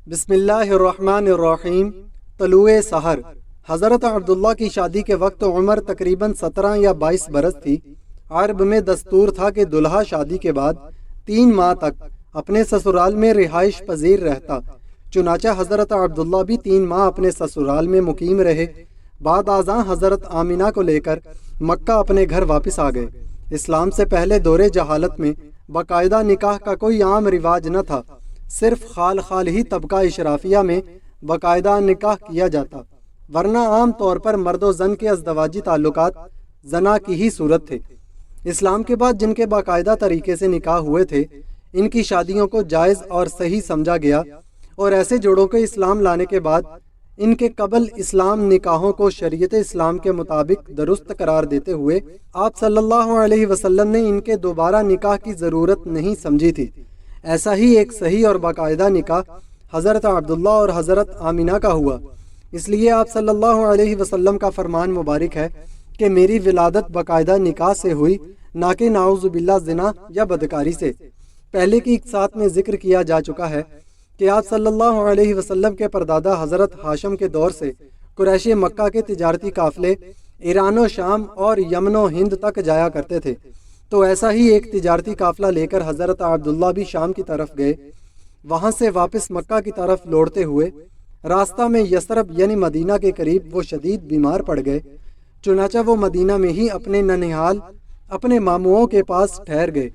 بسم اللہ الرحمن الرحیم۔ طلوع سحر۔ حضرت عبداللہ کی شادی کے وقت عمر تقریباً 17 یا 22 برس تھی۔ عرب میں دستور تھا کہ دلہا شادی کے بعد 3 ماہ تک اپنے سسرال میں رہائش پذیر رہتا۔ چنانچہ حضرت عبداللہ بھی 3 ماہ اپنے سسرال میں مقیم رہے۔ بعد ازاں حضرت آمینہ کو لے کر مکہ اپنے گھر واپس آ گئے۔ اسلام سے پہلے دور جہالت میں باقاعدہ نکاح کا کوئی عام رواج نہ تھا، صرف خال خال ہی طبقہ اشرافیہ میں باقاعدہ نکاح کیا جاتا، ورنہ عام طور پر مرد و زن کے ازدواجی تعلقات زنا کی ہی صورت تھے۔ اسلام کے بعد جن کے باقاعدہ طریقے سے نکاح ہوئے تھے، ان کی شادیوں کو جائز اور صحیح سمجھا گیا، اور ایسے جوڑوں کے اسلام لانے کے بعد ان کے قبل اسلام نکاحوں کو شریعت اسلام کے مطابق درست قرار دیتے ہوئے آپ صلی اللہ علیہ وسلم نے ان کے دوبارہ نکاح کی ضرورت نہیں سمجھی تھی۔ ایسا ہی ایک صحیح اور باقاعدہ نکاح حضرت عبداللہ اور حضرت آمینہ کا ہوا۔ اس لیے آپ صلی اللہ علیہ وسلم کا فرمان مبارک ہے کہ میری ولادت باقاعدہ نکاح سے ہوئی، نہ کہ نعوذ باللہ زنا یا بدکاری سے۔ پہلے کی اقساط میں ذکر کیا جا چکا ہے کہ آپ صلی اللہ علیہ وسلم کے پردادا حضرت ہاشم کے دور سے قریش مکہ کے تجارتی قافلے ایران و شام اور یمن و ہند تک جایا کرتے تھے، تو ایسا ہی ایک تجارتی قافلہ لے کر حضرت عبداللہ بھی شام کی طرف گئے۔ وہاں سے واپس مکہ کی طرف لوٹتے ہوئے راستہ میں یثرب یعنی مدینہ کے قریب وہ شدید بیمار پڑ گئے۔ چنانچہ وہ مدینہ میں ہی اپنے ننھیال اپنے ماموؤں کے پاس ٹھہر گئے،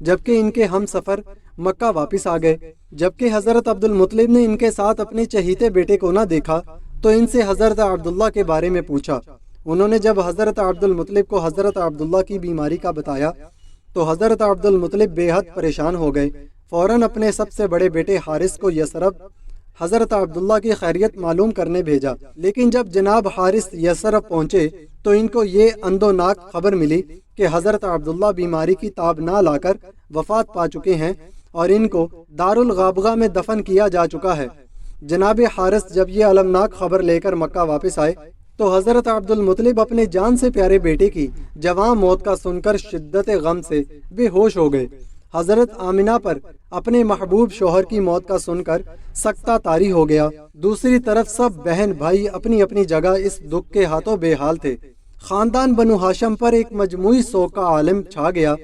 جبکہ ان کے ہم سفر مکہ واپس آ گئے۔ جبکہ حضرت عبد المطلب نے ان کے ساتھ اپنے چہیتے بیٹے کو نہ دیکھا تو ان سے حضرت عبداللہ کے بارے میں پوچھا۔ انہوں نے جب حضرت عبد المطلب کو حضرت عبداللہ کی بیماری کا بتایا تو حضرت عبد المطلب بے حد پریشان ہو گئے۔ فوراً اپنے سب سے بڑے بیٹے حارث کو یثرب حضرت عبداللہ کی خیریت معلوم کرنے بھیجا، لیکن جب جناب حارث یثرب پہنچے تو ان کو یہ اندوناک خبر ملی کہ حضرت عبداللہ بیماری کی تاب نہ لا کر وفات پا چکے ہیں اور ان کو دارالغابغہ میں دفن کیا جا چکا ہے۔ جناب حارث جب یہ المناک خبر لے کر مکہ واپس آئے تو حضرت عبد المطلب اپنے جان سے پیارے بیٹے کی جوان موت کا سن کر شدت غم سے بے ہوش ہو گئے۔ حضرت آمینہ پر اپنے محبوب شوہر کی موت کا سن کر سکتہ طاری ہو گیا۔ دوسری طرف سب بہن بھائی اپنی اپنی جگہ اس دکھ کے ہاتھوں بے حال تھے۔ خاندان بنو ہاشم پر ایک مجموعی سوگ کا عالم چھا گیا،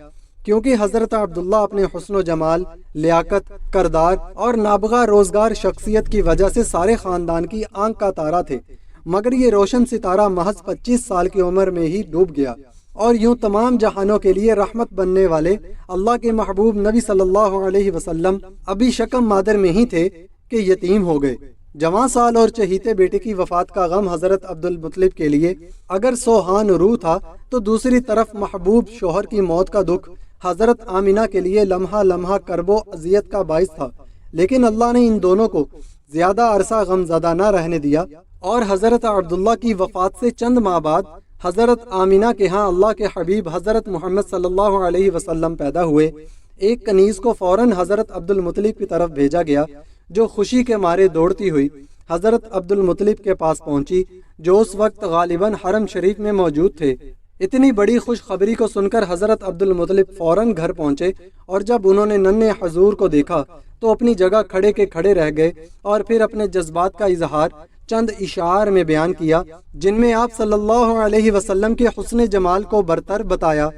کیونکہ حضرت عبداللہ اپنے حسن و جمال، لیاقت، کردار اور نابغہ روزگار شخصیت کی وجہ سے سارے خاندان کی آنکھ کا تارا تھے، مگر یہ روشن ستارہ محض 25 سال کی عمر میں ہی ڈوب گیا، اور یوں تمام جہانوں کے لیے رحمت بننے والے اللہ کے محبوب نبی صلی اللہ علیہ وسلم ابھی شکم مادر میں ہی تھے کہ یتیم ہو گئے۔ جوان سال اور چہیتے بیٹے کی وفات کا غم حضرت عبد المطلب کے لیے اگر سوہان روح تھا، تو دوسری طرف محبوب شوہر کی موت کا دکھ حضرت آمینہ کے لیے لمحہ لمحہ کرب و اذیت کا باعث تھا۔ لیکن اللہ نے ان دونوں کو زیادہ عرصہ غم زدہ نہ رہنے دیا، اور حضرت عبداللہ کی وفات سے چند ماہ بعد حضرت آمینہ کے ہاں اللہ کے حبیب حضرت محمد صلی اللہ علیہ وسلم پیدا ہوئے۔ ایک کنیز کو فوراً حضرت عبد المطلب کی طرف بھیجا گیا، جو خوشی کے مارے دوڑتی ہوئی حضرت عبد المطلب کے پاس پہنچی، جو اس وقت غالباً حرم شریف میں موجود تھے۔ اتنی بڑی خوشخبری کو سن کر حضرت عبد المطلب فوراً گھر پہنچے، اور جب انہوں نے ننھے حضور کو دیکھا تو اپنی جگہ کھڑے کے کھڑے رہ گئے، اور پھر اپنے جذبات کا اظہار چند اشعار میں بیان کیا، جن میں آپ صلی اللہ علیہ وسلم کے حسن جمال کو برتر بتایا،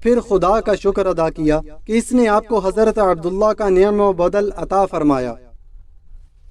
پھر خدا کا شکر ادا کیا کہ اس نے آپ کو حضرت عبداللہ کا نعم و بدل عطا فرمایا۔